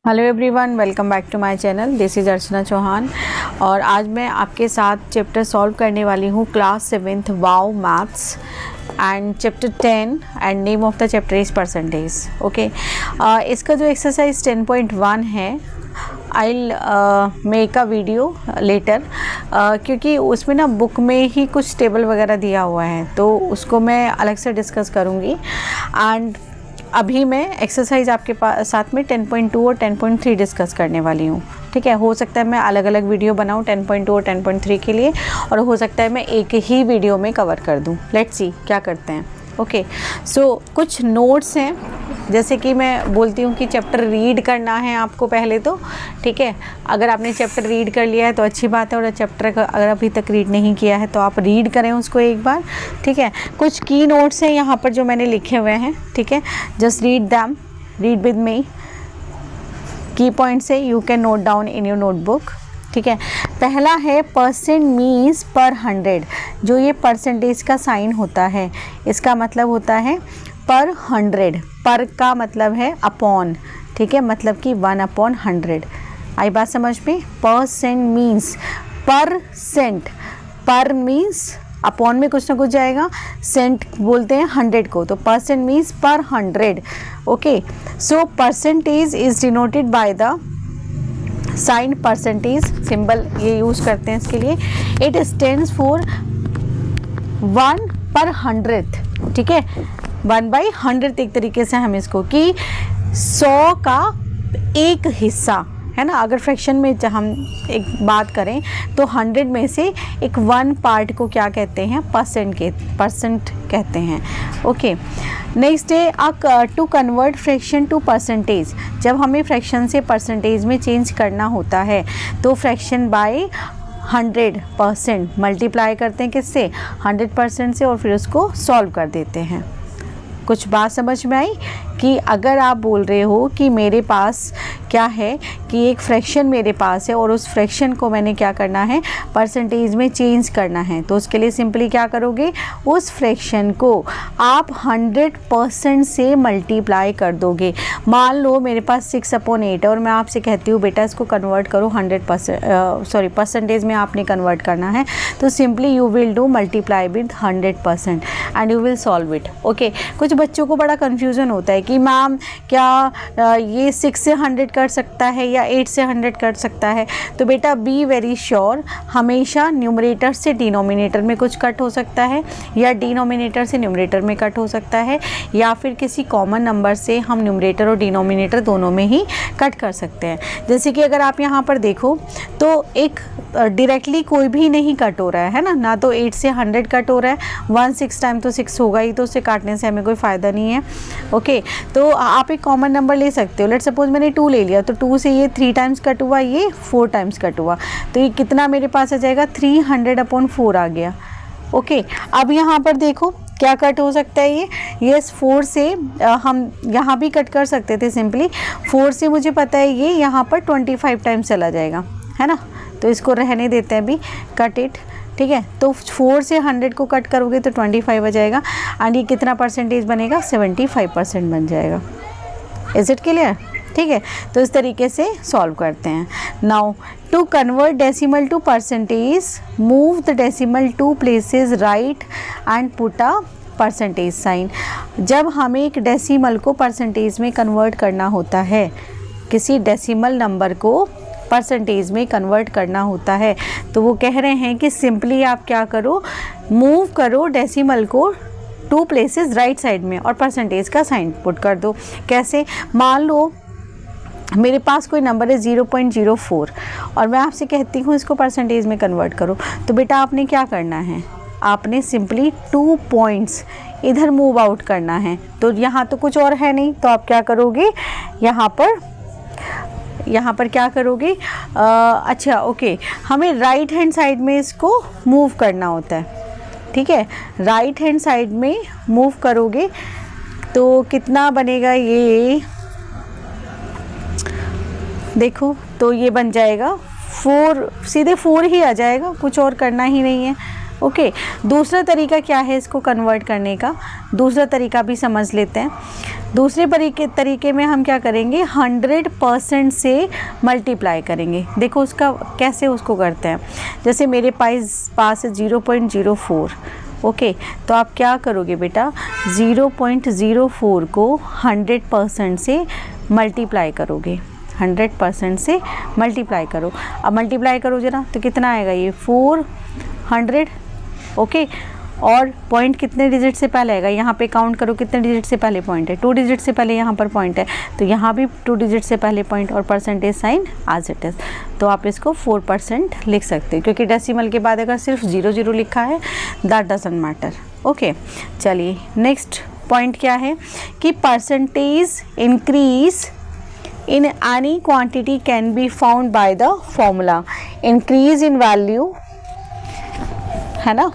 Hello everyone, welcome back to my channel. This is Archana Chauhan और आज मैं आपके साथ चैप्टर सॉल्व करने वाली हूँ class 7th wow maths and chapter 10 and name of the chapter is percentage. Okay, इसका जो एक्सरसाइज 10.1 है I make a video later, क्योंकि उसमें ना बुक में ही कुछ टेबल वगैरह दिया हुआ है तो उसको मैं अलग से डिस्कस करूँगी। एंड अभी मैं एक्सरसाइज आपके पास साथ में 10.2 और 10.3 डिस्कस करने वाली हूँ। ठीक है, हो सकता है मैं अलग अलग वीडियो बनाऊँ 10.2 और 10.3 के लिए, और हो सकता है मैं एक ही वीडियो में कवर कर दूँ। लेट्स सी क्या करते हैं। ओके, सो कुछ नोट्स हैं, जैसे कि मैं बोलती हूँ कि चैप्टर रीड करना है आपको पहले तो। ठीक है, अगर आपने चैप्टर रीड कर लिया है तो अच्छी बात है, और चैप्टर अगर अभी तक रीड नहीं किया है तो आप रीड करें उसको एक बार। ठीक है, कुछ की नोट्स हैं यहाँ पर जो मैंने लिखे हुए हैं। ठीक है, just read them, read with me. की पॉइंट्स है, you can note down in your notebook. ठीक है, पहला है परसेंट मीन्स पर 100। जो ये परसेंटेज का साइन होता है इसका मतलब होता है पर 100। पर का मतलब है अपॉन। ठीक है, मतलब कि 1/100। आई बात समझ में? परसेंट मीन्स परसेंट, पर मीन्स अपॉन में कुछ ना कुछ जाएगा, सेंट बोलते हैं 100 को, तो percent means per 100। Okay, so percentage is denoted by the sign percentage symbol, ये यूज़ करते हैं इसके लिए। It stands for 1/100th। ठीक है, 1/100 एक तरीके से हम इसको, कि 100 का एक हिस्सा है ना। अगर फ्रैक्शन में हम एक बात करें तो 100 में से एक 1 पार्ट को क्या कहते हैं? परसेंट कहते हैं। ओके, नेक्स्ट है to convert fraction to percentage. जब हमें फ्रैक्शन से परसेंटेज में चेंज करना होता है तो फ्रैक्शन बाय 100% मल्टीप्लाई करते हैं, किससे? 100% से, और फिर उसको सॉल्व कर देते हैं। कुछ बात समझ में आई? कि अगर आप बोल रहे हो कि मेरे पास क्या है, कि एक फ्रैक्शन मेरे पास है और उस फ्रैक्शन को मैंने क्या करना है? परसेंटेज में चेंज करना है, तो उसके लिए सिंपली क्या करोगे? उस फ्रैक्शन को आप 100% से मल्टीप्लाई कर दोगे। मान लो मेरे पास 6/8 है और मैं आपसे कहती हूँ बेटा इसको कन्वर्ट करो 100%, परसेंटेज में आपने कन्वर्ट करना है, तो simply you will do multiply with 100% and you will solve it. Okay, कुछ बच्चों को बड़ा कन्फ्यूज़न होता है कि मैम क्या ये 6 से 100 कर सकता है या 8 से 100 कर सकता है? तो बेटा बी वेरी श्योर, हमेशा न्यूमरेटर से डिनोमिनेटर में कुछ कट हो सकता है, या डिनोमिनेटर से न्यूमरेटर में कट हो सकता है, या फिर किसी कॉमन नंबर से हम न्यूमरेटर और डिनोमिनेटर दोनों में ही कट कर सकते हैं। जैसे कि अगर आप यहाँ पर देखो तो एक डायरेक्टली कोई भी नहीं कट हो रहा है ना, ना तो 8 से 100 कट हो रहा है। 1 6 टाइम तो 6 होगा ही, तो उससे काटने से हमें कोई फ़ायदा नहीं है। ओके, तो आप एक कॉमन नंबर ले सकते हो। लेट सपोज मैंने 2 ले लिया, तो 2 से ये 3 टाइम्स कट हुआ, ये 4 टाइम्स कट हुआ, तो ये कितना मेरे पास आ जाएगा? 300/4 आ गया। ओके, अब यहाँ पर देखो क्या कट हो सकता है ये 4 से हम यहाँ भी कट कर सकते थे सिंपली। 4 से मुझे पता है ये यहाँ पर 25 टाइम्स चला जाएगा, है ना, तो इसको रहने देते हैं अभी, कट इट। ठीक है, तो 4 से 100 को कट करोगे तो 25 आ जाएगा, एंड ये कितना परसेंटेज बनेगा? 75% बन जाएगा। Is it clear? ठीक है, तो इस तरीके से सॉल्व करते हैं। Now to convert decimal to percentage, move the decimal 2 places right and put a percentage sign. जब हमें एक डेसिमल को परसेंटेज में कन्वर्ट करना होता है, किसी डेसिमल नंबर को परसेंटेज में कन्वर्ट करना होता है, तो वो कह रहे हैं कि सिंपली आप क्या करो? मूव करो डेसिमल को 2 places राइट साइड में और परसेंटेज का साइन पुट कर दो। कैसे? मान लो मेरे पास कोई नंबर है 0.04 और मैं आपसे कहती हूँ इसको परसेंटेज में कन्वर्ट करो, तो बेटा आपने क्या करना है? आपने सिंपली 2 पॉइंट्स इधर मूव आउट करना है। तो यहाँ तो कुछ और है नहीं, तो आप क्या करोगे? यहाँ पर क्या करोगे? अच्छा, ओके, हमें राइट हैंड साइड में इसको मूव करना होता है। ठीक है, राइट हैंड साइड में मूव करोगे तो कितना बनेगा? ये देखो, तो ये बन जाएगा 4, सीधे 4 ही आ जाएगा, कुछ और करना ही नहीं है। ओके, दूसरा तरीका क्या है इसको कन्वर्ट करने का? दूसरा तरीका भी समझ लेते हैं। दूसरे तरीके में हम क्या करेंगे, 100% से मल्टीप्लाई करेंगे। देखो उसका कैसे उसको करते हैं, जैसे मेरे पास है 0.04, ओके, तो आप क्या करोगे बेटा, 0.04 को 100% से मल्टीप्लाई करोगे, 100% से मल्टीप्लाई करो। अब मल्टीप्लाई करो जरा, तो कितना आएगा ये 400, ओके। और पॉइंट कितने डिजिट से पहले आएगा, यहाँ पे काउंट करो कितने डिजिट से पहले पॉइंट है, 2 डिजिट से पहले यहाँ पर पॉइंट है, तो यहाँ भी 2 डिजिट से पहले पॉइंट और percentage sign as it is. तो आप इसको 4% लिख सकते हो, क्योंकि डेसिमल के बाद अगर सिर्फ 0 लिखा है दैट डजंट मैटर, ओके। चलिए नेक्स्ट पॉइंट क्या है कि percentage increase in any quantity can be found by the formula increase in value, है ना,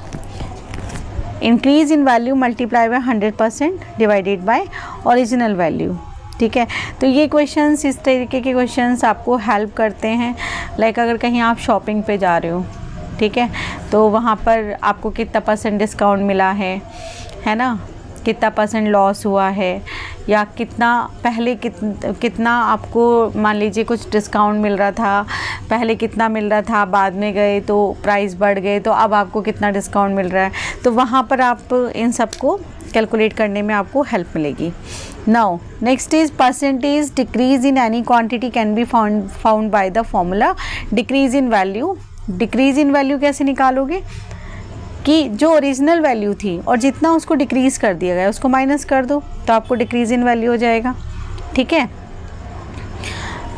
increase in value multiply by 100% divided by original value, ठीक है। तो ये क्वेश्चंस, इस तरीके के क्वेश्चंस आपको हेल्प करते हैं। लाइक अगर कहीं आप शॉपिंग पे जा रहे हो, ठीक है, तो वहाँ पर आपको कितना % डिस्काउंट मिला है ना, कितना % लॉस हुआ है, या कितना पहले कितना आपको, मान लीजिए कुछ डिस्काउंट मिल रहा था, पहले कितना मिल रहा था, बाद में गए तो प्राइस बढ़ गए, तो अब आपको कितना डिस्काउंट मिल रहा है, तो वहाँ पर आप इन सब को कैलकुलेट करने में आपको हेल्प मिलेगी। Now next is percentage decrease in any quantity can be found by the formula decrease in value. Decrease in value कैसे निकालोगे कि जो ओरिजिनल वैल्यू थी और जितना उसको डिक्रीज़ कर दिया गया उसको माइनस कर दो, तो आपको डिक्रीज़ इन वैल्यू हो जाएगा, ठीक है।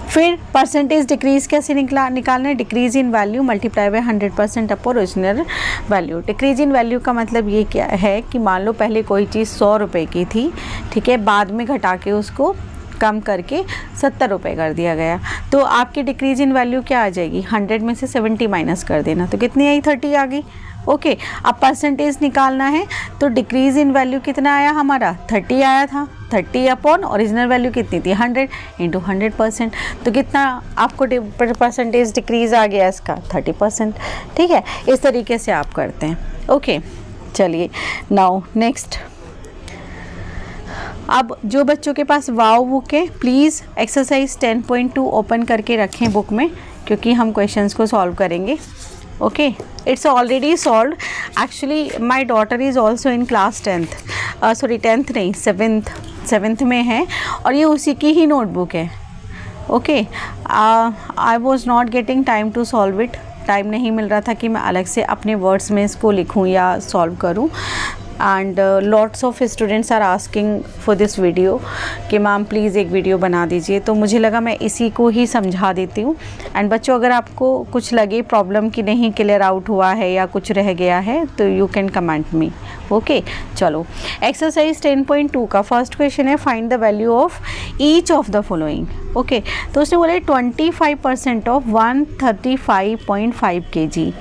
फिर परसेंटेज डिक्रीज़ कैसे निकालना है, decrease in value multiply by 100% upon original value. Decrease in value का मतलब ये क्या है कि मान लो पहले कोई चीज़ 100 रुपये की थी, ठीक है, बाद में घटा के उसको कम करके 70 रुपये कर दिया गया, तो आपकी डिक्रीज़ इन वैल्यू क्या आ जाएगी, 100 में से 70 माइनस कर देना, तो कितनी आई, 30 आ गई, ओके। अब परसेंटेज निकालना है, तो डिक्रीज़ इन वैल्यू कितना आया हमारा, 30 आया था, 30 अपॉन ओरिजिनल वैल्यू कितनी थी, 100 इंटू 100%, तो कितना आपको परसेंटेज डिक्रीज़ आ गया इसका, 30%, ठीक है। इस तरीके से आप करते हैं, ओके। चलिए नाउ नेक्स्ट, अब जो बच्चों के पास वाव बुक है प्लीज़ एक्सरसाइज 10.2 ओपन करके रखें बुक में, क्योंकि हम क्वेश्चंस को सॉल्व करेंगे, okay. It's already solve, actually my daughter is also in class 10th नहीं 7th में है, और ये उसी की ही नोटबुक है, okay. I was not getting time to solve it, time नहीं मिल रहा था कि मैं अलग से अपने वर्ड्स में इसको लिखूँ या सॉल्व करूँ, and lots of students are asking for this video कि मैम प्लीज़ एक वीडियो बना दीजिए, तो मुझे लगा मैं इसी को ही समझा देती हूँ। एंड बच्चों अगर आपको कुछ लगे प्रॉब्लम कि नहीं क्लियर आउट हुआ है या कुछ रह गया है तो you can comment me, okay. चलो एक्सरसाइज 10.2 का फर्स्ट क्वेश्चन है, find the value of each of the following, okay. तो उसने बोला 25% ऑफ 135.5 kg,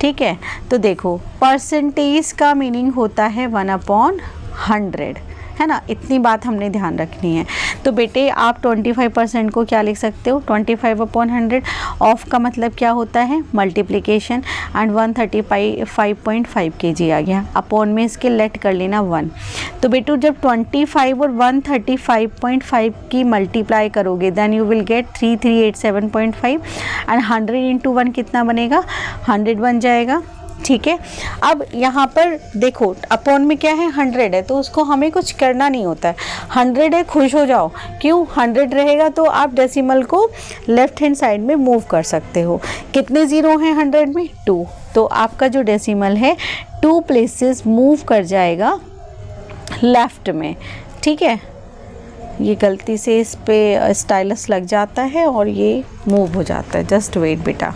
ठीक है। तो देखो परसेंटेज का मीनिंग होता है 1/100, है ना, इतनी बात हमने ध्यान रखनी है। तो बेटे आप 25% को क्या लिख सकते हो, 25/100, ऑफ का मतलब क्या होता है, मल्टीप्लिकेशन, एंड 135.5 kg आ गया, अपॉन में इसके लेट कर लेना 1। तो बेटू जब 25 और 135.5 की मल्टीप्लाई करोगे then you will get 3387.5, and 100 into 1 कितना बनेगा, 100 बन जाएगा, ठीक है। अब यहाँ पर देखो अपॉन में क्या है, 100 है, तो उसको हमें कुछ करना नहीं होता है, 100 है खुश हो जाओ, क्यों, 100 रहेगा तो आप डेसिमल को लेफ्ट हैंड साइड में मूव कर सकते हो। कितने ज़ीरो हैं 100 में, 2, तो आपका जो डेसिमल है 2 प्लेसेस मूव कर जाएगा लेफ्ट में, ठीक है। ये गलती से इस पे स्टाइलस लग जाता है और ये मूव हो जाता है, जस्ट वेट बेटा,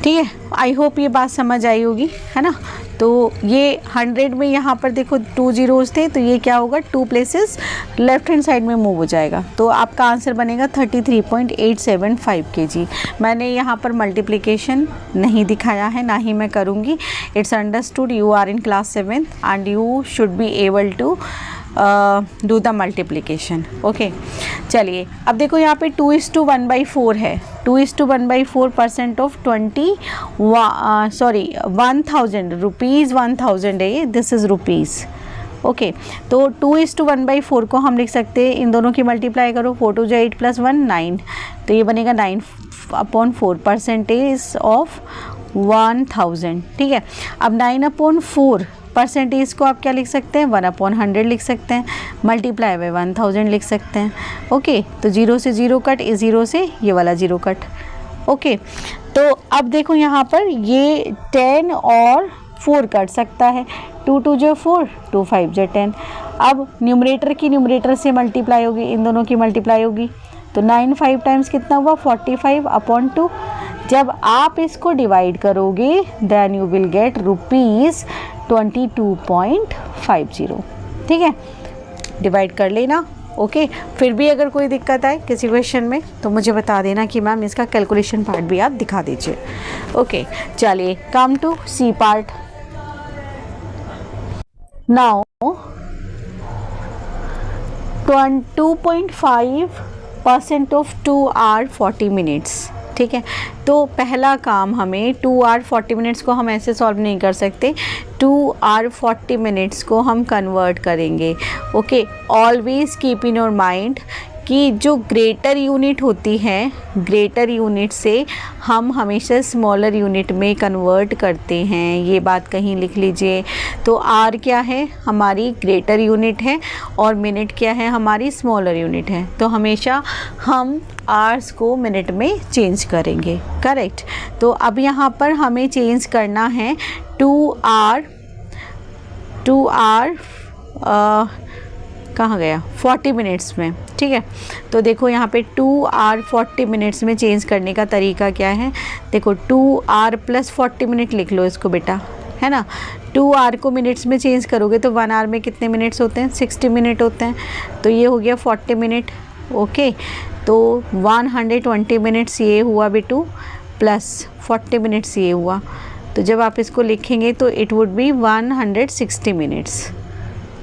ठीक है। आई होप ये बात समझ आई होगी, है ना। तो ये 100 में यहाँ पर देखो 2 ज़ीरोज़ थे, तो ये क्या होगा, 2 प्लेसेस लेफ्ट हैंड साइड में मूव हो जाएगा, तो आपका आंसर बनेगा 33.875 kg। मैंने यहाँ पर मल्टीप्लिकेशन नहीं दिखाया है, ना ही मैं करूँगी। It's understood, you are in class 7 and you should be able to do the multiplication, okay. चलिए अब देखो यहाँ पे 2:1/4 है, 2:1/4% ऑफ 1000 रुपीज़, 1000 है ये, दिस इज़ रुपीज़, ओके, तो 2:1/4 को हम लिख सकते हैं, इन दोनों की मल्टीप्लाई करो, 4 2 8 + 1 9, तो ये बनेगा 9/4 परसेंटेज ऑफ 1000। ठीक है, अब 9/4 परसेंटेज को आप क्या लिख सकते हैं, 1/100 लिख सकते हैं, मल्टीप्लाई बाय 1000 लिख सकते हैं। ओके, तो 0 से 0 कट, इस 0 से ये वाला 0 कट। ओके, तो अब देखो यहाँ पर ये 10 और 4 कट सकता है, 2 2 = 4, 2 5 = 10। अब न्यूमरेटर की न्यूमरेटर से मल्टीप्लाई होगी, इन दोनों की मल्टीप्लाई होगी, तो 9 5 टाइम्स कितना हुआ, 45/2। जब आप इसको डिवाइड करोगे देन यू विल गेट ₹22.50। ठीक है, डिवाइड कर लेना। ओके, फिर भी अगर कोई दिक्कत आए किसी क्वेश्चन में तो मुझे बता देना कि मैम इसका कैलकुलेशन पार्ट भी आप दिखा दीजिए। ओके, चलिए come to see part. Now 2.5% of 2 hour 40 minutes। ठीक है, तो पहला काम हमें 2 hour 40 minutes को हम ऐसे सॉल्व नहीं कर सकते, 2 hour 40 minutes को हम कन्वर्ट करेंगे। Okay, always keep in your mind कि जो ग्रेटर यूनिट होती है, ग्रेटर यूनिट से हम हमेशा स्मॉलर यूनिट में कन्वर्ट करते हैं, ये बात कहीं लिख लीजिए। तो आर क्या है, हमारी ग्रेटर यूनिट है, और मिनट क्या है, हमारी स्मॉलर यूनिट है। तो हमेशा हम आर्स को मिनट में चेंज करेंगे। करेक्ट, तो अब यहाँ पर हमें चेंज करना है 2 hour कहाँ गया, 40 मिनट्स में। ठीक है, तो देखो यहाँ पे 2 hour 40 मिनट्स में चेंज करने का तरीका क्या है, देखो 2 hour + 40 मिनट लिख लो इसको बेटा, है ना। 2 hour को मिनट्स में चेंज करोगे तो 1 hour में कितने मिनट्स होते हैं, 60 मिनट होते हैं, तो ये हो गया 40 मिनट। ओके, तो 120 मिनट्स ये हुआ बेटू, प्लस 40 मिनट्स ये हुआ, तो जब आप इसको लिखेंगे तो it would be 160 minutes.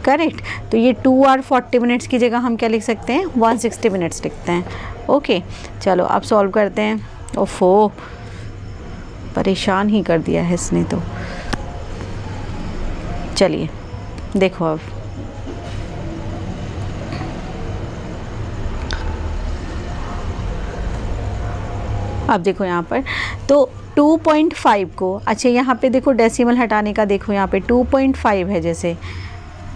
Correct, तो ये 2 hour 40 मिनट्स की जगह हम क्या लिख सकते हैं, 160 मिनट्स लिखते हैं। ओके, चलो अब सॉल्व करते हैं। ओफो, परेशान ही कर दिया है इसने तो। चलिए देखो अब देखो यहाँ पर तो 2.5 को, अच्छा यहाँ पे देखो डेसिमल हटाने का, देखो यहाँ पे 2.5 है जैसे।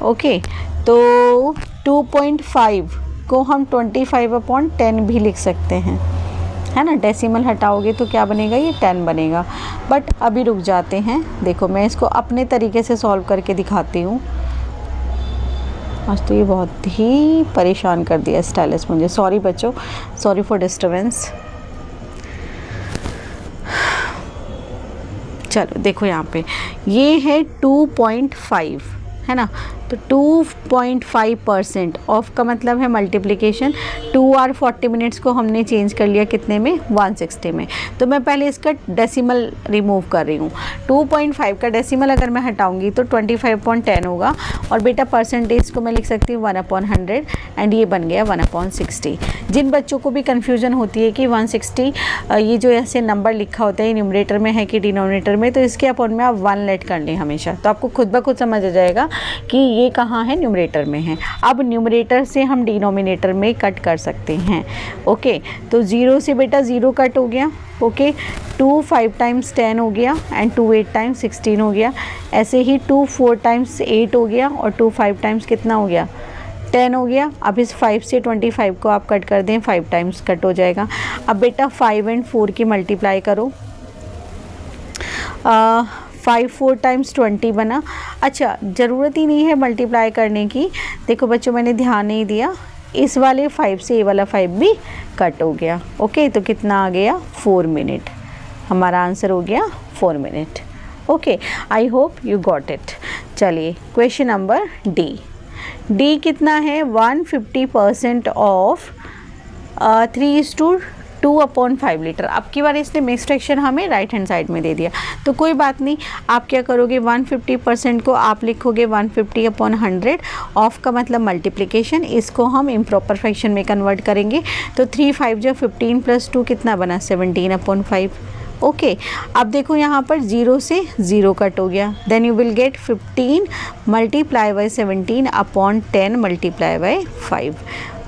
ओके, तो 2.5 को हम 25/10 भी लिख सकते हैं, है ना। डेसिमल हटाओगे तो क्या बनेगा, ये 10 बनेगा। बट अभी रुक जाते हैं, देखो मैं इसको अपने तरीके से सॉल्व करके दिखाती हूँ। आज तो ये बहुत ही परेशान कर दिया स्टाइलिश मुझे, सॉरी बच्चों, सॉरी फॉर डिस्टर्बेंस। चलो देखो यहाँ पे ये है 2.5, है ना, तो 2.5% ऑफ का मतलब है मल्टीप्लिकेशन। 2 hour 40 मिनट्स को हमने चेंज कर लिया कितने में, 160 में। तो मैं पहले इसका डेसिमल रिमूव कर रही हूँ। 2.5 का डेसिमल अगर मैं हटाऊंगी तो 25/10 होगा, और बेटा परसेंटेज को मैं लिख सकती हूँ 1/100, एंड ये बन गया 1/60। जिन बच्चों को भी कन्फ्यूजन होती है कि 160 ये जो ऐसे नंबर लिखा होता है न्यूमरेटर में है कि डिनोमिनेटर में, तो इसके अपॉन में आप 1 लेट कर लें हमेशा, तो आपको खुद ब खुद समझ आ जाएगा कि ये कहाँ है, न्यूमरेटर में है। अब न्यूमरेटर से हम डिनोमिनेटर में कट कर सकते हैं। ओके, तो 0 से बेटा 0 कट हो गया। ओके, 2 5 टाइम्स 10 हो गया, एंड 2 8 टाइम्स 16 हो गया। ऐसे ही 2 4 टाइम्स 8 हो गया, और 2 5 टाइम्स कितना हो गया, 10 हो गया। अब इस 5 से 25 को आप कट कर दें, 5 टाइम्स कट हो जाएगा। अब बेटा 5 और 4 की मल्टीप्लाई करो, 5 4 टाइम्स 20 बना। अच्छा, ज़रूरत ही नहीं है मल्टीप्लाई करने की, देखो बच्चों मैंने ध्यान नहीं दिया, इस वाले 5 से ये वाला 5 भी कट हो गया। ओके, तो कितना आ गया, 4 मिनट। हमारा आंसर हो गया 4 minute. Okay, I hope you got it. चलिए क्वेश्चन नंबर डी कितना है, 150% ऑफ 3:2/5 लीटर। अब की बार इसने मिक्स फ्रैक्शन हमें राइट हैंड साइड में दे दिया, तो कोई बात नहीं, आप क्या करोगे, 150% को आप लिखोगे 150/100, ऑफ का मतलब मल्टीप्लिकेशन, इसको हम इम्प्रॉपर फ्रैक्शन में कन्वर्ट करेंगे। तो 3 5 जो 15 + 2 कितना बना, 17/5। ओके अब देखो यहाँ पर 0 से 0 कट हो गया, then you will get 15 multiply by 17 upon 10 multiply by 5।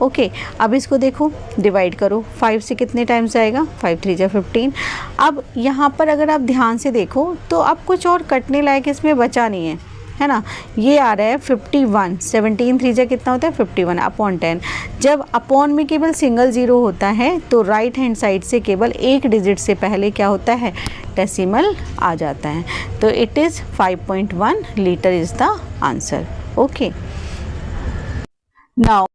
Okay अब इसको देखो डिवाइड करो, 5 से कितने टाइम्स आएगा, 5 3 जा 15। अब यहाँ पर अगर आप ध्यान से देखो तो अब कुछ और कटने लायक इसमें बचा नहीं है ना। ये आ रहा है 51, 17 3 जा कितना होता है 51 अपॉन 10। जब अपॉन में केवल सिंगल ज़ीरो होता है तो राइट हैंड साइड से केवल एक डिजिट से पहले क्या होता है, डेसिमल आ जाता है। तो it is 5.1 litre is the answer. Okay now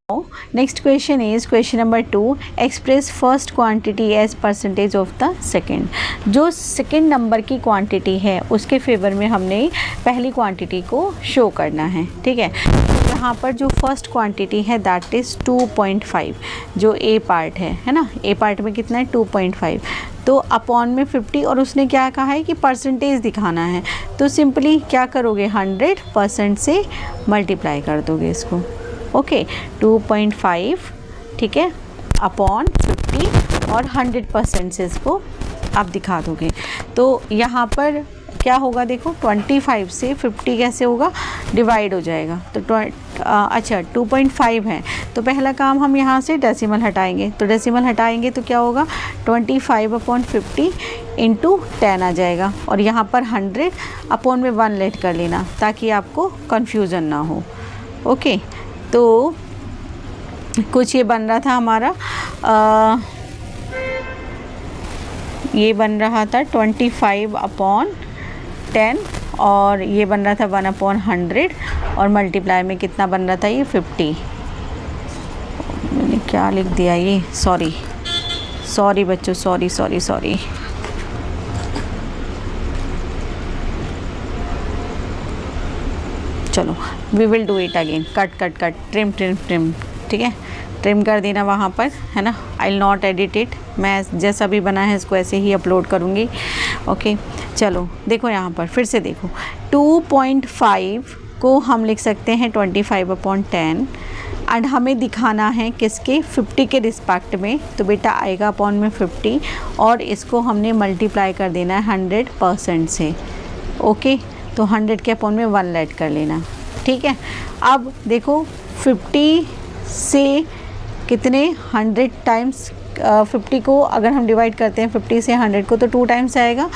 next question is question number 2, express first quantity as percentage of the second। जो सेकेंड नंबर की क्वांटिटी है उसके फेवर में हमने पहली क्वांटिटी को शो करना है, ठीक है। यहाँ पर जो फर्स्ट क्वांटिटी है दैट इज़ 2.5, जो ए पार्ट है ना, ए पार्ट में कितना है 2.5, तो अपॉन में 50 और उसने क्या कहा है कि परसेंटेज दिखाना है, तो सिंपली क्या करोगे 100% से मल्टीप्लाई कर दोगे इसको। ओके 2.5 ठीक है अपॉन 50 और 100% से इसको आप दिखा दोगे। तो यहाँ पर क्या होगा देखो 25 से 50 कैसे होगा, डिवाइड हो जाएगा। तो अच्छा 2.5 है तो पहला काम हम यहाँ से डेसिमल हटाएंगे, तो डेसिमल हटाएंगे तो क्या होगा 25 अपॉन 50 इंटू 10 आ जाएगा, और यहाँ पर 100 अपॉन में 1 लेट कर लेना ताकि आपको कन्फ्यूज़न ना हो। ओके तो कुछ ये बन रहा था हमारा ये बन रहा था 25 अपॉन 10 और ये बन रहा था 1 अपॉन 100 और मल्टीप्लाई में कितना बन रहा था ये 50। मैंने क्या लिख दिया ये, सॉरी बच्चों, सॉरी। चलो we will do it again, cut trim ठीक है, ट्रिम कर देना वहाँ पर है ना। I will not edit it, मैं जैसा भी बना है इसको ऐसे ही अपलोड करूँगी। ओके चलो देखो यहाँ पर फिर से देखो 2.5 को हम लिख सकते हैं 25 अपॉन 10 एंड हमें दिखाना है किसके 50 के रिस्पेक्ट में, तो बेटा आएगा अपॉन में 50 और इसको हमने मल्टीप्लाई कर देना है 100% से। ओके तो 100 के अपॉन में 1 लेट कर लेना, ठीक है। अब देखो 50 से कितने 100 टाइम्स 50 को अगर हम डिवाइड करते हैं 50 से 100 को तो 2 टाइम्स आएगा,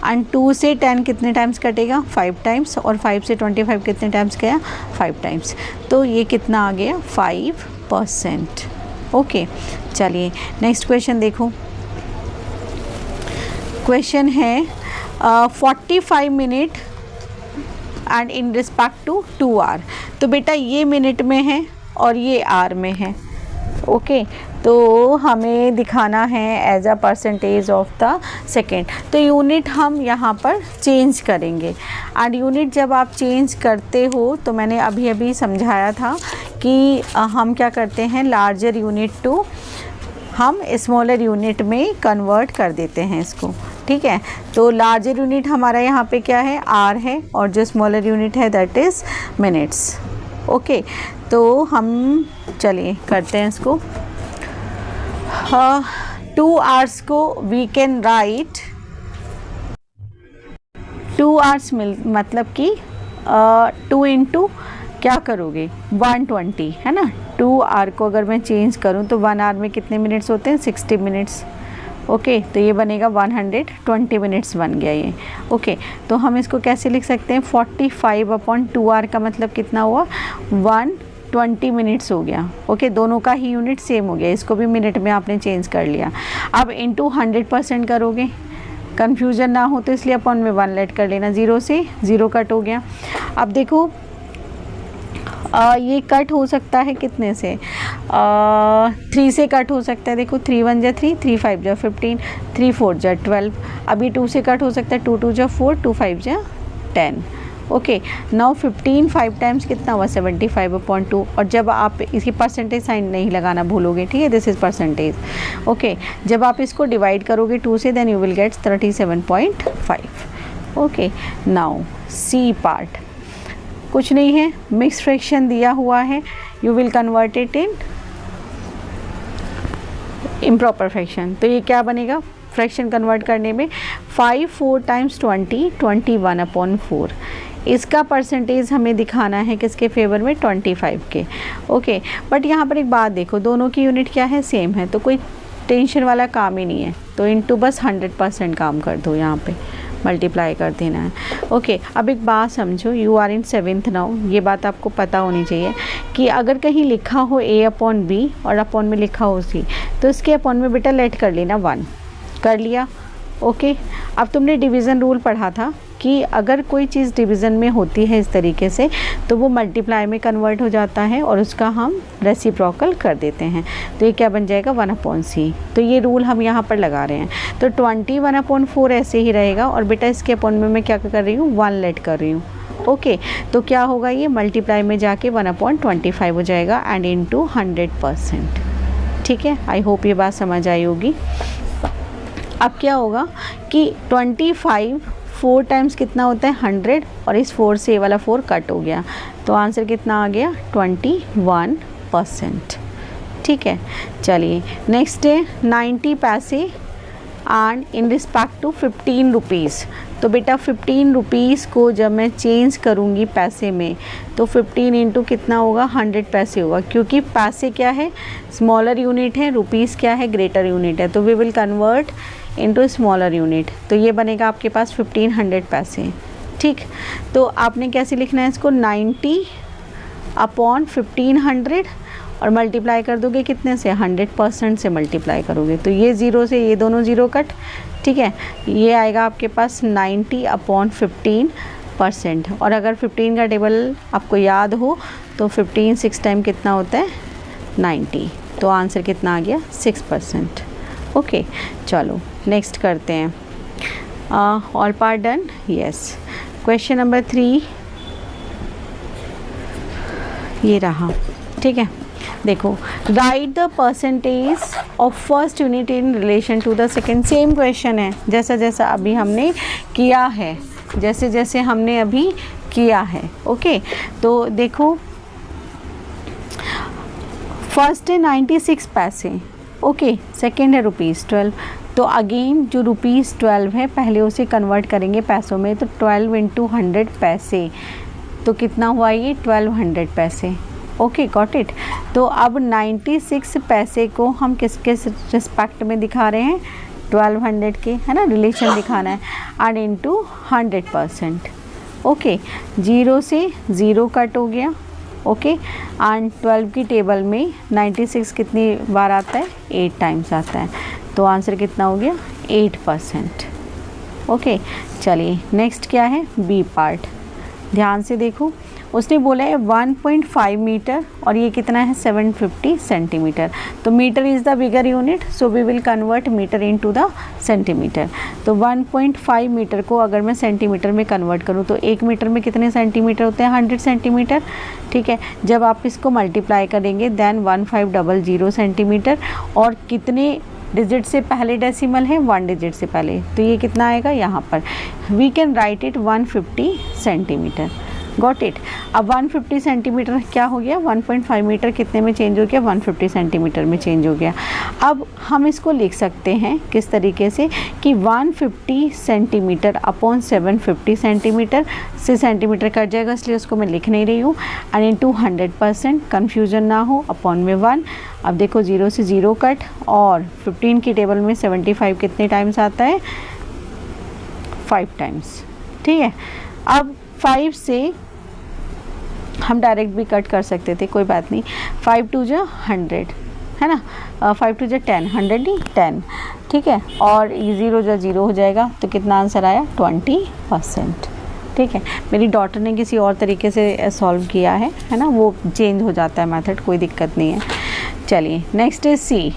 एंड 2 से 10 कितने टाइम्स कटेगा 5 टाइम्स, और 5 से 25 कितने टाइम्स गया 5 टाइम्स, तो ये कितना आ गया 5%। ओके चलिए नेक्स्ट क्वेश्चन देखो। क्वेश्चन है 45 minute and in respect to 2 hour, तो बेटा ये मिनट में है और ये आर में है। ओके तो हमें दिखाना है as a percentage of the second, तो यूनिट हम यहाँ पर चेंज करेंगे। एंड यूनिट जब आप चेंज करते हो तो मैंने अभी समझाया था कि हम क्या करते हैं, लार्जर यूनिट टू हम स्मॉलर यूनिट में कन्वर्ट कर देते हैं इसको, ठीक है। तो लार्जर यूनिट हमारा यहाँ पे क्या है आर है, और जो स्मॉलर यूनिट है दैट इज़ मिनट्स। ओके तो हम चलिए करते हैं इसको। 2 आवर्स को वी कैन राइट 2 आवर्स मतलब कि 2 इंटू क्या करोगे 120 है ना। 2 आवर को अगर मैं चेंज करूँ तो 1 आवर में कितने मिनट्स होते हैं 60 मिनट्स। ओके तो ये बनेगा 120 मिनट्स बन गया ये। ओके तो हम इसको कैसे लिख सकते हैं 45 अपॉन 2 आवर का मतलब कितना हुआ 120 मिनट्स हो गया। ओके दोनों का ही यूनिट सेम हो गया, इसको भी मिनट में आपने चेंज कर लिया। अब इंटू 100% करोगे, कन्फ्यूजन ना हो तो इसलिए अपॉन में 1 लेट कर लेना, 0 से 0 कट हो गया। अब देखो ये कट हो सकता है कितने से 3 से कट हो सकता है। देखो 3 1 जा 3, 3 5 जा 15, 3 4 जा 12। अभी 2 से कट हो सकता है 2 2 जा 4, 2 5 जा 10। ओके नाउ 15 5 टाइम्स कितना हुआ 75 अपॉन 2, और जब आप इसकी परसेंटेज साइन नहीं लगाना भूलोगे, ठीक है, दिस इज़ परसेंटेज। ओके जब आप इसको डिवाइड करोगे 2 से then you will get 37.5। Okay now see part कुछ नहीं है, मिक्स फ्रैक्शन दिया हुआ है, you will convert it in improper fraction. तो ये क्या बनेगा फ्रैक्शन कन्वर्ट करने में 5 4 टाइम्स 20 21/4। इसका परसेंटेज हमें दिखाना है किसके फेवर में, 25 के। ओके, बट यहाँ पर एक बात देखो, दोनों की यूनिट क्या है, सेम है, तो कोई टेंशन वाला काम ही नहीं है। तो इनटू बस 100% काम कर दो, यहाँ पे मल्टीप्लाई कर देना है। ओके, अब एक बात समझो, you are in 7th now, ये बात आपको पता होनी चाहिए कि अगर कहीं लिखा हो A/B और अपॉन में लिखा हो C, तो इसके अपॉन में बेटा लेट कर लेना 1, कर लिया। ओके, अब तुमने डिवीज़न रूल पढ़ा था कि अगर कोई चीज़ डिवीज़न में होती है इस तरीके से तो वो मल्टीप्लाई में कन्वर्ट हो जाता है और उसका हम रेसिप्रोकल कर देते हैं। तो ये क्या बन जाएगा, 1/C। तो ये रूल हम यहाँ पर लगा रहे हैं। तो 21/4 ऐसे ही रहेगा और बेटा इसके अपॉन में मैं क्या कर रही हूँ, 1 लेट कर रही हूँ। ओके, तो क्या होगा, ये मल्टीप्लाई में जाके 1/25 हो जाएगा एंड इनटू 100%। ठीक है, आई होप ये बात समझ आई होगी। अब क्या होगा कि 25 4 टाइम्स कितना होता है, 100, और इस 4 से ये वाला 4 कट हो गया, तो आंसर कितना आ गया, 21%। ठीक है, चलिए नेक्स्ट है 90 पैसे and in respect to 15 rupees. तो बेटा 15 रुपीज़ को जब मैं चेंज करूँगी पैसे में तो 15 इंटू कितना होगा, 100 पैसे होगा, क्योंकि पैसे क्या है, स्मॉलर यूनिट है, रुपीज़ क्या है, ग्रेटर यूनिट है, तो we will convert into smaller unit. तो ये बनेगा आपके पास 1500 पैसे। ठीक, तो आपने कैसे लिखना है इसको, 90/1500 और मल्टीप्लाई कर दोगे कितने से, 100% से मल्टीप्लाई करोगे, तो ये ज़ीरो से ये दोनों ज़ीरो कट। ठीक है, ये आएगा आपके पास 90/15%। और अगर 15 का टेबल आपको याद हो तो 15 6 टाइम कितना होता है, 90। तो आंसर कितना आ गया, 6%। ओके, चलो नेक्स्ट करते हैं। All part done, yes. Question number 3 ये रहा। ठीक है, देखो, write the percentage of first unit in relation to the second. Same question है जैसा जैसा अभी हमने किया है, जैसे जैसे हमने अभी किया है। ओके, तो देखो फर्स्ट है 96 पैसे, ओके, सेकेंड है ₹12। तो अगेन जो ₹12 है पहले उसे कन्वर्ट करेंगे पैसों में, तो 12 इंटू 100 पैसे, तो कितना हुआ ये, 1200 पैसे। Okay, got it. तो अब 96 पैसे को हम किसके रिस्पेक्ट में दिखा रहे हैं, 1200 के, है ना, रिलेशन दिखाना है, एंड इंटू 100%। ओके, 0 से 0 कट हो गया। ओके, एंड 12 की टेबल में 96 कितनी बार आता है, 8 टाइम्स आता है, तो आंसर कितना हो गया, 8%। ओके, चलिए नेक्स्ट क्या है, बी पार्ट। ध्यान से देखो, उसने बोला है 1.5 मीटर और ये कितना है, 750 सेंटीमीटर। तो metre is the bigger unit, so we will convert metre into the centimetre. तो 1.5 मीटर को अगर मैं सेंटीमीटर में कन्वर्ट करूँ तो 1 मीटर में कितने सेंटीमीटर होते हैं, 100 सेंटीमीटर। ठीक है, जब आप इसको मल्टीप्लाई करेंगे देन 1500 सेंटीमीटर, और कितने डिजिट से पहले डेसिमल है, 1 डिजिट से पहले, तो ये कितना आएगा यहाँ पर, we can write it 150 centimetre. Got it. अब 150 सेंटीमीटर क्या हो गया, 1.5 मीटर कितने में चेंज हो गया, 150 सेंटीमीटर में चेंज हो गया। अब हम इसको लिख सकते हैं किस तरीके से कि 150 सेंटीमीटर अपॉन 750 सेंटीमीटर से सेंटीमीटर कट जाएगा, इसलिए उसको मैं लिख नहीं रही हूँ, एंड इंटू 100%, कन्फ्यूजन ना हो, अपॉन में 1। अब देखो 0 से 0 कट, और 15 की टेबल में 75 कितने टाइम्स आता है, 5 टाइम्स। ठीक है, अब 5 से हम डायरेक्ट भी कट कर सकते थे, कोई बात नहीं। 5 2 जा 100, है ना, 5 2 जा 10, 100 नहीं 10। ठीक है, और 0 जा 0 हो जाएगा, तो कितना आंसर आया, 20%। ठीक है, मेरी डॉटर ने किसी और तरीके से सॉल्व किया है ना, वो चेंज हो जाता है मेथड, कोई दिक्कत नहीं है। चलिए नेक्स्ट इज सी।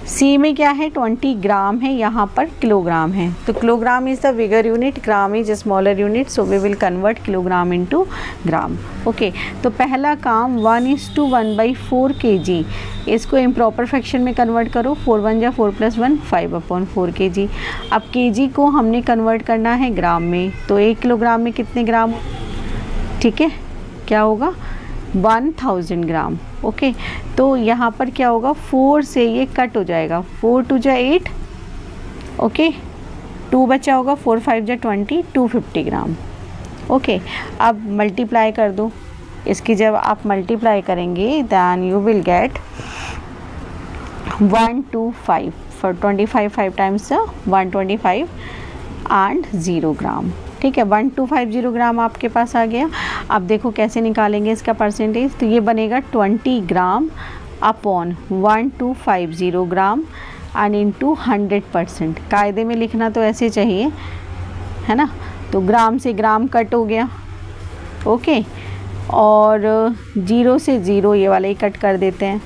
सी में क्या है, 20 ग्राम है, यहाँ पर किलोग्राम है, तो kilogram is the bigger unit, gram is smaller unit, so we will convert kilogram into gram. Okay, तो पहला काम 1:1/4 kg, इसको इम्प्रॉपर फ्रैक्शन में कन्वर्ट करो, 4 1 जा 4 + 1 5/4 kg। अब kg को हमने कन्वर्ट करना है ग्राम में, तो 1 किलोग्राम में कितने ग्राम, ठीक है, क्या होगा, 1000 ग्राम। ओके, तो यहाँ पर क्या होगा, 4 से ये कट हो जाएगा, 4 2 जा 8, ओके 2 बचा होगा, 4 5 जा 20, 250 ग्राम। ओके अब मल्टीप्लाई कर दो इसकी, जब आप मल्टीप्लाई करेंगे then you will get 125 for 25 5 times 125 and 0 gram. ठीक है 1250 ग्राम आपके पास आ गया। अब देखो कैसे निकालेंगे इसका परसेंटेज, तो ये बनेगा 20 ग्राम अपॉन 1250 ग्राम एंड इंटू 100%। कायदे में लिखना तो ऐसे चाहिए है ना, तो ग्राम से ग्राम कट हो गया। ओके और 0 से 0 ये वाला ही कट कर देते हैं।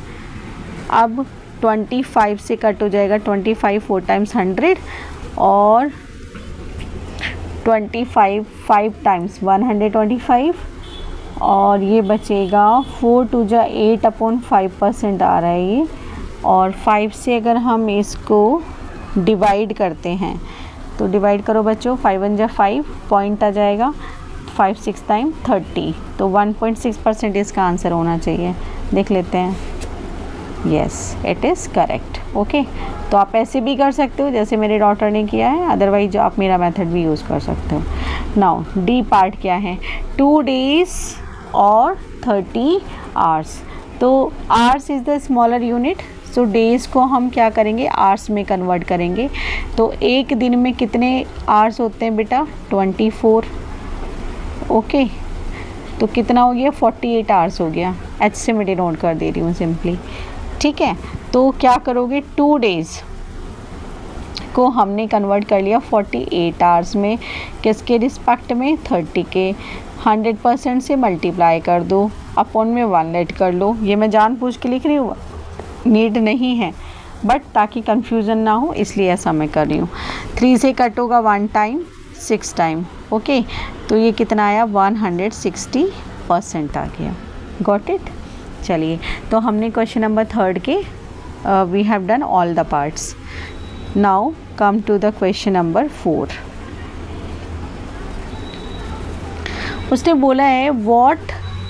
अब 25 से कट हो जाएगा 25 4 टाइम्स 100 और 25 5 टाइम्स 125 और ये बचेगा 4 2 जा 8 अपॉन 5% आ रहा है ये। और 5 से अगर हम इसको डिवाइड करते हैं तो डिवाइड करो बच्चों, 5 1 जा 5 पॉइंट आ जाएगा 5 6 टाइम 30, तो 1.6% इसका आंसर होना चाहिए। देख लेते हैं, yes it is correct. Okay तो आप ऐसे भी कर सकते हो जैसे मेरे डॉटर ने किया है, अदरवाइज आप मेरा मेथड भी यूज़ कर सकते हो। नाउ डी पार्ट क्या है, 2 days और 30 hours। तो hours is the smaller unit, so days को हम क्या करेंगे आवर्स में कन्वर्ट करेंगे। तो एक दिन में कितने आवर्स होते हैं बेटा, 24। ओके तो कितना हो गया, 48 आवर्स हो गया। एच से मैं डिनोट कर दे रही हूँ सिंपली। ठीक है तो क्या करोगे, 2 days को हमने कन्वर्ट कर लिया 48 आवर्स में, किसके रिस्पेक्ट में, 30 के। 100% से मल्टीप्लाई कर दो, अपॉन में 1 लेट कर लो। ये मैं जानबूझ के लिख रही हूँ, नीड नहीं है बट ताकि कंफ्यूजन ना हो इसलिए ऐसा मैं कर रही हूँ। 3 से कट होगा 1 टाइम 6 टाइम। ओके तो ये कितना आया, 160% आ गया। Got it. चलिए तो हमने क्वेश्चन नंबर 3 के we have done all the parts. Now come to the question number 4। उसने बोला है what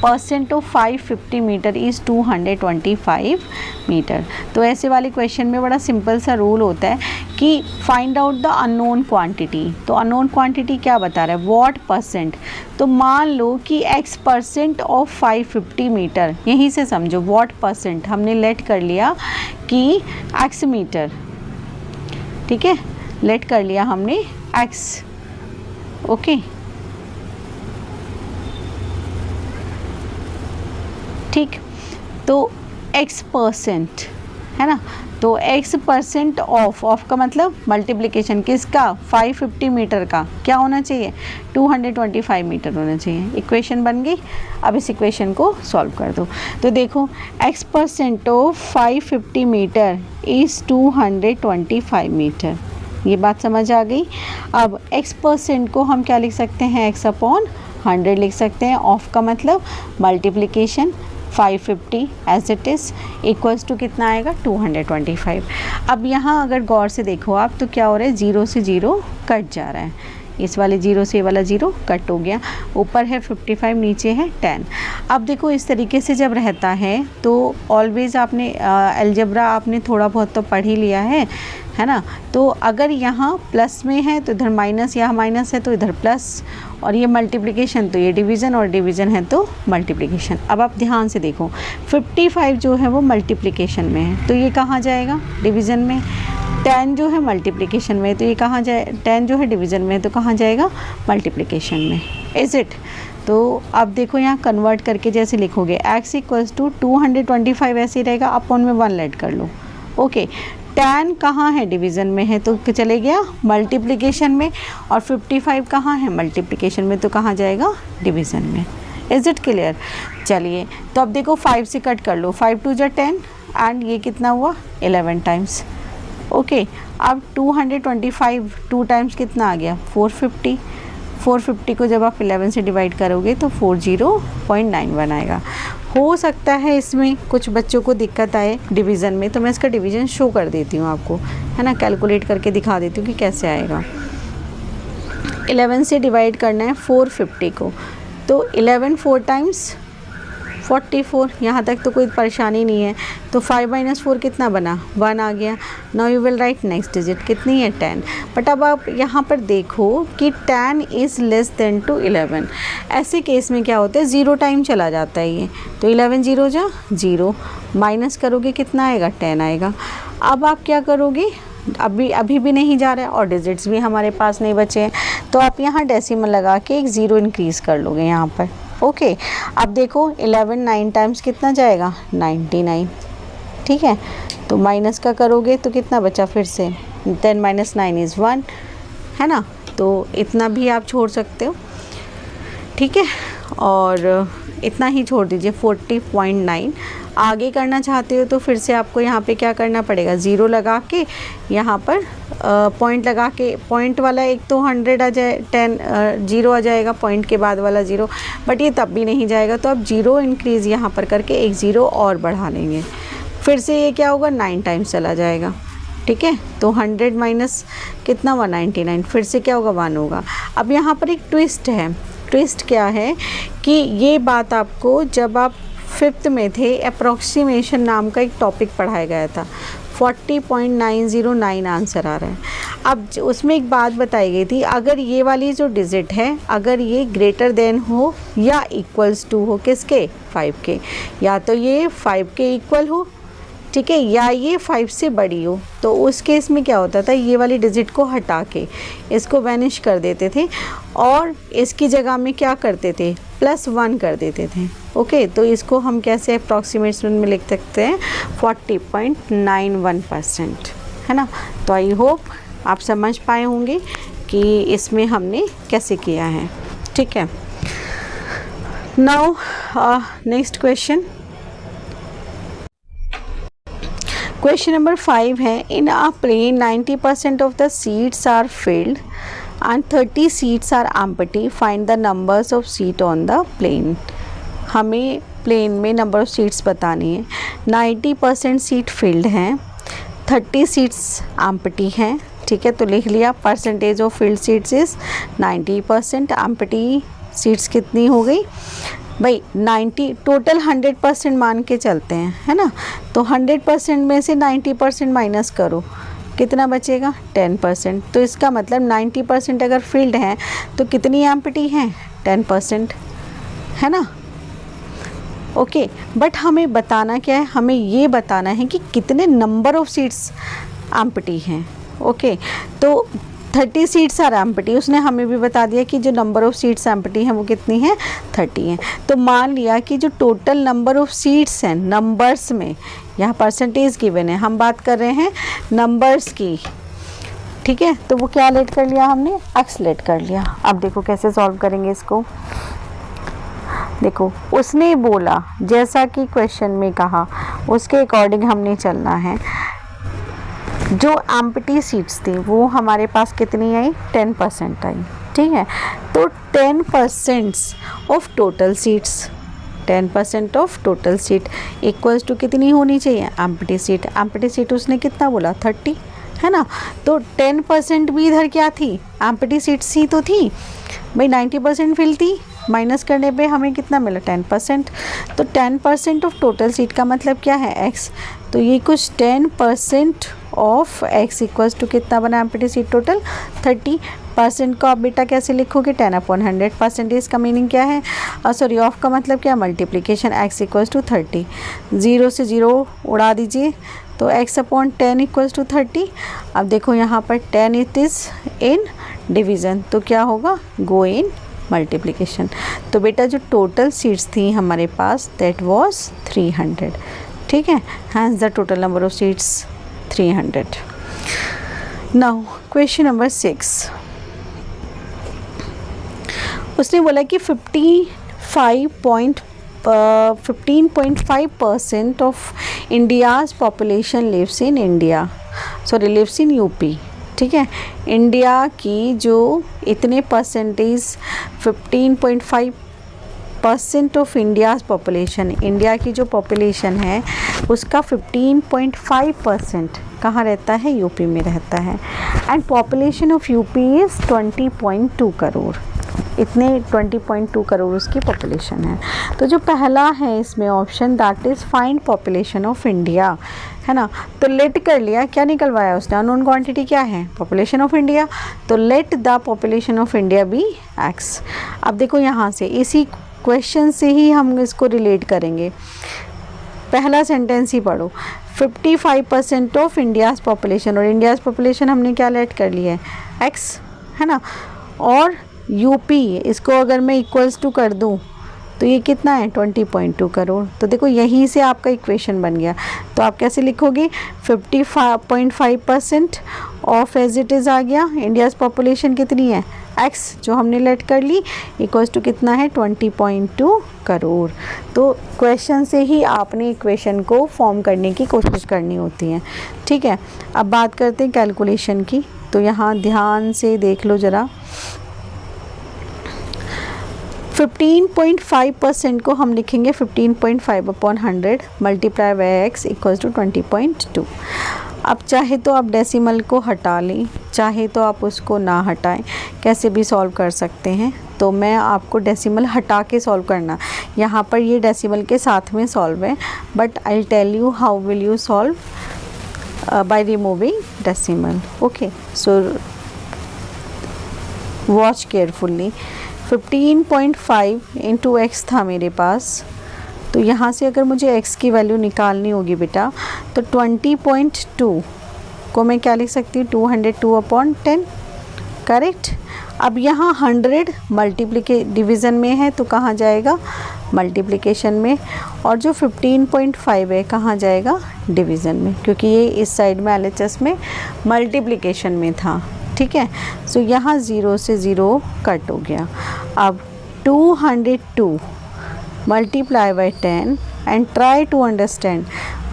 % of 550 metre is 225 metre. तो ऐसे वाले क्वेश्चन में बड़ा सिंपल सा रूल होता है कि find out the unknown quantity. तो अननोन क्वांटिटी क्या बता रहा है, व्हाट %। तो मान लो कि x% ऑफ 550 मीटर, यहीं से समझो व्हाट %। हमने लेट कर लिया कि x मीटर, ठीक है, लेट कर लिया हमने x। ओके ठीक, तो x% है ना, तो x% ऑफ का मतलब मल्टीप्लिकेशन किसका, 550 मीटर का क्या होना चाहिए, 225 मीटर होना चाहिए। इक्वेशन बन गई। अब इस इक्वेशन को सॉल्व कर दो। तो देखो x% of 550 metre is 225 metre, ये बात समझ आ गई। अब x% को हम क्या लिख सकते हैं, x अपॉन 100 लिख सकते हैं। ऑफ का मतलब multiplication 550 as it is equals to कितना आएगा, 225। अब यहाँ अगर गौर से देखो आप तो क्या हो रहा है, 0 से 0 कट जा रहा है। इस वाले 0 से ये वाला 0 कट हो गया, ऊपर है 55 नीचे है 10। अब देखो इस तरीके से जब रहता है तो ऑलवेज़ आपने अलजेब्रा आपने थोड़ा बहुत तो पढ़ ही लिया है ना। तो अगर यहाँ प्लस में है तो इधर माइनस, यहाँ माइनस है तो इधर प्लस, और ये मल्टीप्लिकेशन तो ये डिवीज़न, और डिवीज़न है तो मल्टीप्लिकेशन। अब आप ध्यान से देखो 55 जो है वो मल्टीप्लिकेशन में है तो ये कहाँ जाएगा, डिवीज़न में। 10 जो है मल्टीप्लिकेशन में तो ये कहाँ जाए, 10 जो है डिवीज़न में तो कहाँ जाएगा, मल्टीप्लिकेशन में। Is it. तो अब देखो यहाँ कन्वर्ट करके जैसे लिखोगे x इक्वल्स टू 225 ऐसे ही रहेगा, अपॉन में 1 लेट कर लो। ओके 10 कहाँ है, डिवीज़न में है तो चले गया मल्टीप्लिकेशन में, और 55 कहाँ है, मल्टीप्लिकेशन में तो कहाँ जाएगा, डिवीज़न में। Is it clear. चलिए तो अब देखो 5 से कट कर लो, 5 2 जा 10 एंड ये कितना हुआ 11 टाइम्स। ओके अब 225 2 टाइम्स कितना आ गया, 450। 450 को जब आप 11 से डिवाइड करोगे तो 40.91 आएगा। हो सकता है इसमें कुछ बच्चों को दिक्कत आए डिवीज़न में, तो मैं इसका डिवीज़न शो कर देती हूँ आपको, है ना, कैलकुलेट करके दिखा देती हूँ कि कैसे आएगा। 11 से डिवाइड करना है 450 को, तो 11 4 टाइम्स 44, यहाँ तक तो कोई परेशानी नहीं है। तो 5 - 4 कितना बना, 1 आ गया। Now you will write next digit कितनी है, 10। बट अब आप यहाँ पर देखो कि 10 इज़ लेस देन टू 11। ऐसे केस में क्या होता है, 0 टाइम चला जाता है ये। तो 11 0 जा 0, माइनस करोगे कितना आएगा, 10 आएगा। अब आप क्या करोगे, अभी भी नहीं जा रहा है और डिजिट्स भी हमारे पास नहीं बचे हैं, तो आप यहाँ डेसिमल लगा के एक 0 इंक्रीज़ कर लोगे यहाँ पर। ओके, अब देखो 11 9 टाइम्स कितना जाएगा, 99। ठीक है, तो माइनस का करोगे तो कितना बचा फिर से, 10 - 9 इज़ 1, है ना। तो इतना भी आप छोड़ सकते हो, ठीक है, और इतना ही छोड़ दीजिए 40.9। आगे करना चाहते हो तो फिर से आपको यहाँ पे क्या करना पड़ेगा, 0 लगा के यहाँ पर पॉइंट लगा के, पॉइंट वाला एक तो 100 आ जाए, 10 0 आ जाएगा, पॉइंट के बाद वाला 0, बट ये तब भी नहीं जाएगा। तो अब 0 इंक्रीज़ यहाँ पर करके एक 0 और बढ़ा लेंगे, फिर से ये क्या होगा, 9 टाइम्स चला जाएगा। ठीक है, तो 100 माइनस कितना, 199, फिर से क्या होगा, 1 होगा। अब यहाँ पर एक ट्विस्ट है। ट्विस्ट क्या है कि ये बात आपको जब आप 5th में थे, अप्रॉक्सीमेशन नाम का एक टॉपिक पढ़ाया गया था, 40.909 आंसर आ रहा है। अब उसमें एक बात बताई गई थी, अगर ये वाली जो डिजिट है, अगर ये ग्रेटर देन हो या इक्वल्स टू हो किसके, 5 के, या तो ये 5 के इक्वल हो, ठीक है, या ये 5 से बड़ी हो, तो उस केस में क्या होता था, ये वाली डिजिट को हटा के इसको वैनिश कर देते थे और इसकी जगह में क्या करते थे, +1 कर देते थे। ओके, तो इसको हम कैसे अप्रॉक्सीमेशन में लिख सकते हैं, 40.91%, है ना। तो आई होप आप समझ पाए होंगे कि इसमें हमने कैसे किया है। ठीक है, now next question, question number 5 है, in a plane 90% of the seats are filled and 30 seats are empty, find the numbers of seat on the plane। हमें प्लेन में नंबर ऑफ सीट्स बतानी है। 90% सीट फिल्ड हैं, 30 seats empty हैं। ठीक है, तो लिख लिया, percentage of field seats is 90%, empty seats कितनी हो गई भाई, 90, टोटल 100% मान के चलते हैं, है ना। तो 100% में से 90% माइनस करो, कितना बचेगा, 10%। तो इसका मतलब 90% अगर फील्ड हैं तो कितनी एम्प्टी हैं, 10%, है ना। ओके, बट हमें बताना क्या है, हमें ये बताना है कि कितने नंबर ऑफ सीट्स एम्प्टी हैं। ओके, तो 30 सीट्स आर एम्प्टी, उसने हमें भी बता दिया कि जो नंबर ऑफ सीट्स एम्प्टी हैं वो कितनी हैं, 30 हैं। तो मान लिया कि जो टोटल नंबर ऑफ सीट्स हैं नंबर्स में, यहाँ परसेंटेज गिवन है, हम बात कर रहे हैं नंबर्स की। ठीक है, तो वो क्या लेट कर लिया हमने, एक्स लेट कर लिया। अब देखो कैसे सॉल्व करेंगे इसको। देखो, उसने बोला जैसा कि क्वेश्चन में कहा उसके अकॉर्डिंग हमने चलना है। जो एम्प्टी सीट्स थी वो हमारे पास कितनी आई, 10% आई। ठीक है, तो 10% of total seats, 10% of total seat equals to कितनी होनी चाहिए, एम्प्टी सीट। एम्प्टी सीट उसने कितना बोला, 30, है ना। तो 10% भी इधर क्या थी, एम्प्टी सीट्स ही तो थी भाई, 90% फिल थी, माइनस करने पे हमें कितना मिला, 10%। तो 10% ऑफ टोटल सीट का मतलब क्या है, x। तो ये कुछ 10% ऑफ x इक्वल्स टू कितना बना, एम्प्टी सीट टोटल 30%। को आप बेटा कैसे लिखोगे, 10/100। परसेंटेज का मीनिंग क्या है, सॉरी ऑफ का मतलब क्या, मल्टीप्लिकेशन, x इक्वल्स टू 30। 0 से 0 उड़ा दीजिए, तो x/10 इक्वल्स टू 30। अब देखो यहाँ पर 10 इट इज़ इन डिवीज़न, तो क्या होगा, गो इन मल्टीप्लिकेशन। तो बेटा जो टोटल सीट्स थी हमारे पास दैट वाज 300। ठीक है, hence the total number of seats 300। Now question number 6, उसने बोला कि 15.5% of India's population lives in India, sorry lives in UP. ठीक है, इंडिया की जो इतने percentage, 15.5% of India's population, India की जो पॉपुलेशन है उसका 15.5% कहाँ रहता है, यूपी में रहता है। And population of UP is 20.2 crore. इतने 20.2 करोड़ उसकी पॉपुलेशन है। तो जो पहला है इसमें option, that is find population of India, है ना। तो लेट कर लिया, क्या निकलवाया उसने, अननोन क्वांटिटी क्या है, पॉपुलेशन ऑफ इंडिया। तो let the population of India be x। अब देखो यहाँ से इसी क्वेश्चन से ही हम इसको रिलेट करेंगे। पहला सेंटेंस ही पढ़ो, 55% ऑफ इंडियाज़ पॉपुलेशन, और इंडियाज़ पॉपुलेशन हमने क्या लेट कर लिया है x, है ना। और यूपी, इसको अगर मैं इक्वल्स टू कर दूँ तो ये कितना है 20.2 करोड़। तो देखो यहीं से आपका इक्वेशन बन गया। तो आप कैसे लिखोगे, 55.5% ऑफ एज इट इज़ आ गया, इंडियाज़ पॉपुलेशन कितनी है x जो हमने लेट कर ली, इक्वल्स टू कितना है 20.2 करोड़। तो क्वेश्चन से ही आपने इक्वेशन को फॉर्म करने की कोशिश करनी होती है, ठीक है। अब बात करते हैं कैलकुलेशन की। तो यहाँ ध्यान से देख लो ज़रा, 15.5% को हम लिखेंगे 15.5/100 multiply by x equals to 20.2। अब चाहे तो आप डेसिमल को हटा लें, चाहे तो आप उसको ना हटाएं, कैसे भी सॉल्व कर सकते हैं। तो मैं आपको डेसिमल हटा के सॉल्व करना, यहाँ पर ये डेसिमल के साथ में सॉल्व है, but I will tell you how will you solve by removing decimal. Okay, so watch carefully. 15.5 into x था मेरे पास, तो यहाँ से अगर मुझे x की वैल्यू निकालनी होगी बेटा, तो 20.2 को मैं क्या लिख सकती हूँ, 202/10, करेक्ट। अब यहाँ 100 डिवीज़न में है तो कहाँ जाएगा, मल्टीप्लिकेशन में, और जो 15.5 है कहाँ जाएगा, डिवीज़न में, क्योंकि ये इस साइड में LHS में मल्टीप्लिकेशन में था, ठीक है। सो यहाँ 0 से 0 कट हो गया। अब 202 multiply by 10 and try to understand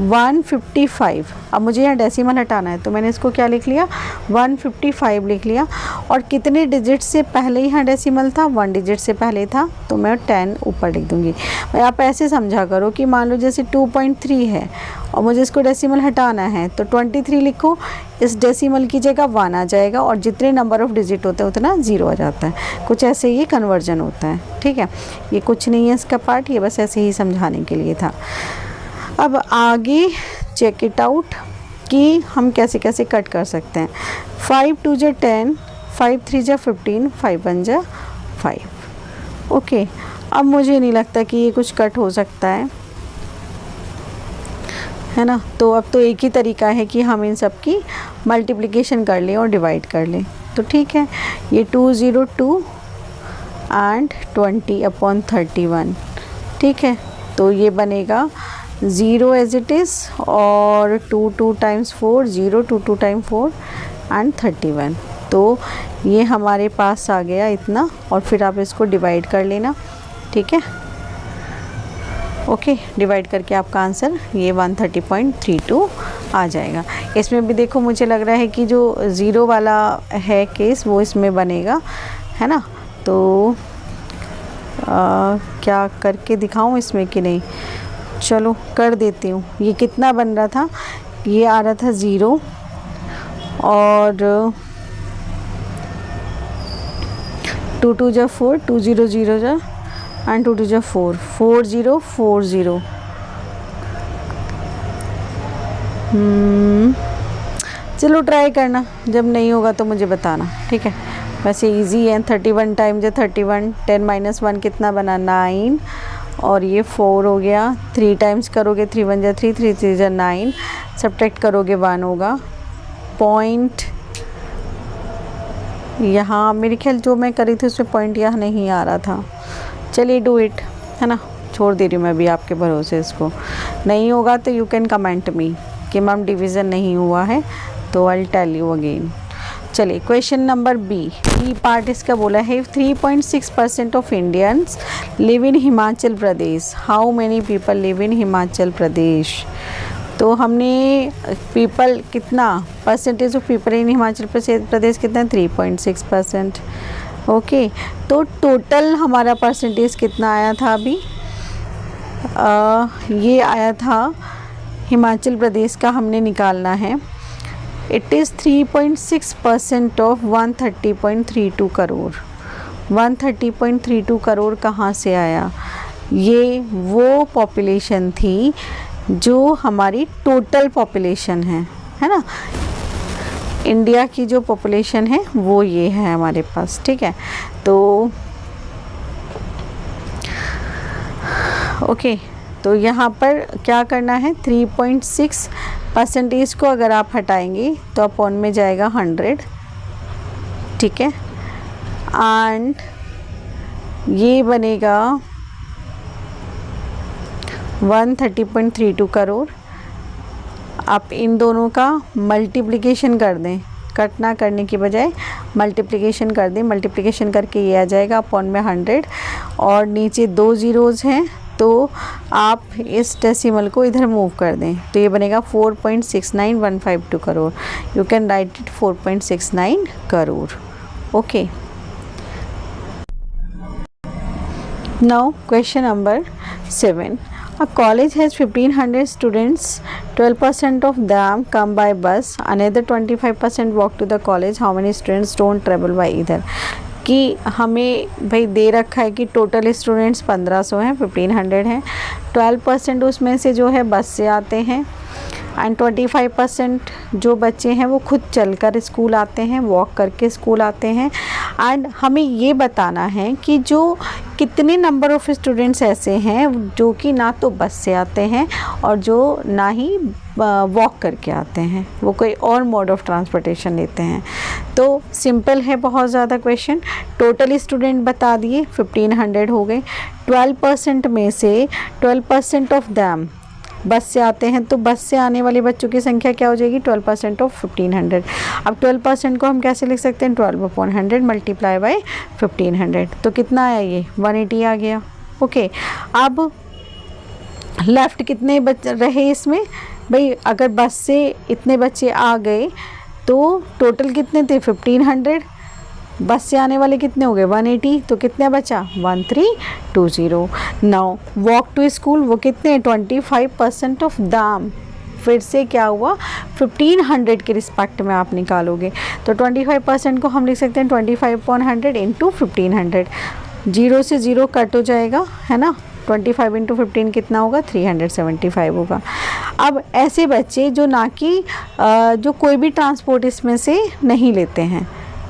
155। अब मुझे यहाँ डेसिमल हटाना है, तो मैंने इसको क्या लिख लिया, 155 लिख लिया। और कितने डिजिट से पहले यहाँ डेसिमल था, 1 डिजिट से पहले था, तो मैं 10 ऊपर लिख दूँगी। आप ऐसे समझा करो कि मान लो जैसे 2.3 है और मुझे इसको डेसिमल हटाना है, तो 23 लिखो, इस डेसिमल की जगह 1 आ जाएगा, और जितने नंबर ऑफ़ डिजिट होते हैं उतना 0 आ जाता है। कुछ ऐसे ये कन्वर्जन होता है, ठीक है। ये कुछ नहीं है इसका पार्ट, ये बस ऐसे ही समझाने के लिए था। अब आगे चेक इट आउट कि हम कैसे कैसे कट कर सकते हैं। 5 2 जा 10, 5 3 जा 15, 5 1 जा 5। ओके, अब मुझे नहीं लगता कि ये कुछ कट हो सकता है ना। तो अब तो एक ही तरीका है कि हम इन सब की मल्टीप्लिकेशन कर लें और डिवाइड कर लें। तो ठीक है, ये 202 एंड 20/31, ठीक है। तो ये बनेगा 0 एज इट इज़, और 2 टाइम्स 4, 0 2 टाइम 4 एंड 31। तो ये हमारे पास आ गया इतना, और फिर आप इसको डिवाइड कर लेना, ठीक है। ओके, डिवाइड करके आपका आंसर ये 130.32 आ जाएगा। इसमें भी देखो मुझे लग रहा है कि जो 0 वाला है केस वो इसमें बनेगा, है ना। तो क्या करके दिखाऊं इसमें कि नहीं, चलो कर देती हूँ। ये कितना बन रहा था, ये आ रहा था 0, और 2 2 जा 4, 2 0 0 जा, एंड 2 2 जा 4, 4 0 4 0। चलो ट्राई करना, जब नहीं होगा तो मुझे बताना, ठीक है। वैसे इजी है। 31 टाइम जा 31, 10 - 1 कितना बना, 9, और ये 4 हो गया। 3 टाइम्स करोगे, 3 1 जा 3, 3 3 जा 9, सब्ट्रैक्ट करोगे 1 होगा। पॉइंट यहाँ मेरे ख्याल जो मैं करी थी उसमें पॉइंट यहाँ नहीं आ रहा था। चलिए डू इट, है ना, छोड़ दे रही हूँ मैं भी आपके भरोसे इसको। नहीं होगा तो यू कैन कमेंट मी कि मैम डिवीज़न नहीं हुआ है, तो आई टेल यू अगेन। चलिए क्वेश्चन नंबर बी पार्ट इसका बोला है 3.6% of Indians live in Himachal Pradesh. How many people live in Himachal Pradesh. तो हमने पीपल कितना, percentage of people in Himachal Pradesh कितना, 3.6%। ओके, तो टोटल हमारा परसेंटेज कितना आया था अभी, ये आया था हिमाचल प्रदेश का हमने निकालना है। It is 3.6% of 130.32 crore. 130.32 crore कहाँ से आया? ये वो पॉपुलेशन थी जो हमारी टोटल पॉपुलेशन है ना। इंडिया की जो पॉपुलेशन है वो ये है हमारे पास, ठीक है। तो ओके, तो यहाँ पर क्या करना है, 3.6% को अगर आप हटाएंगे तो अपॉन में जाएगा 100, ठीक है। एंड ये बनेगा 130.32 करोड़। आप इन दोनों का मल्टीप्लिकेशन कर दें, कट ना करने की बजाय मल्टीप्लिकेशन कर दें। मल्टीप्लिकेशन करके ये आ जाएगा अपॉन में 100, और नीचे 2 ज़ीरोज़ हैं तो आप इस डेसिमल को इधर मूव कर दें तो ये बनेगा 4.69152 crore. You can write it 4.69 crore. Okay, now question number 7. A college has 1500 students, 12% of them come by bus, another 25% walk to the college. How many students don't travel by either? कि हमें भाई दे रखा है कि टोटल स्टूडेंट्स 1500 हैं, 1500 हैं, 12% उसमें से जो है बस से आते हैं, एंड 25% जो बच्चे हैं वो खुद चलकर स्कूल आते हैं, वॉक करके स्कूल आते हैं। एंड हमें ये बताना है कि जो कितने नंबर ऑफ़ स्टूडेंट्स ऐसे हैं जो कि ना तो बस से आते हैं और जो ना ही वॉक करके आते हैं, वो कोई और मोड ऑफ ट्रांसपोर्टेशन लेते हैं। तो सिंपल है बहुत ज़्यादा क्वेश्चन। टोटल स्टूडेंट बता दिए 1500 हो गए, 12% में से 12% ऑफ दैम बस से आते हैं, तो बस से आने वाले बच्चों की संख्या क्या हो जाएगी, 12% ऑफ 1500। अब 12% को हम कैसे लिख सकते हैं, 12/100 मल्टीप्लाई बाय 1500, तो कितना आया, ये 180 आ गया। ओके, अब लेफ़्ट कितने रहे इसमें, भाई अगर बस से इतने बच्चे आ गए तो टोटल कितने थे 1500, बस से आने वाले कितने हो गए 180, तो कितना बचा 1320। नाउ वॉक टू स्कूल वो कितने 25% ऑफ दाम, फिर से क्या हुआ 1500 के रिस्पेक्ट में आप निकालोगे तो 25% को हम लिख सकते हैं 25/100 इंटू 1500। 0 से 0 कट हो जाएगा, है ना। 25 इंटू 15 कितना होगा 375 होगा। अब ऐसे बच्चे जो ना कि जो कोई भी ट्रांसपोर्ट इसमें से नहीं लेते हैं,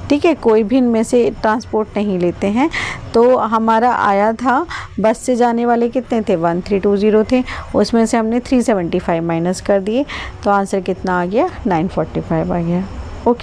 ठीक है, कोई भी इनमें से ट्रांसपोर्ट नहीं लेते हैं, तो हमारा आया था बस से जाने वाले कितने थे 1320 थे, उसमें से हमने 375 माइनस कर दिए तो आंसर कितना आ गया 945 आ गया। ओके।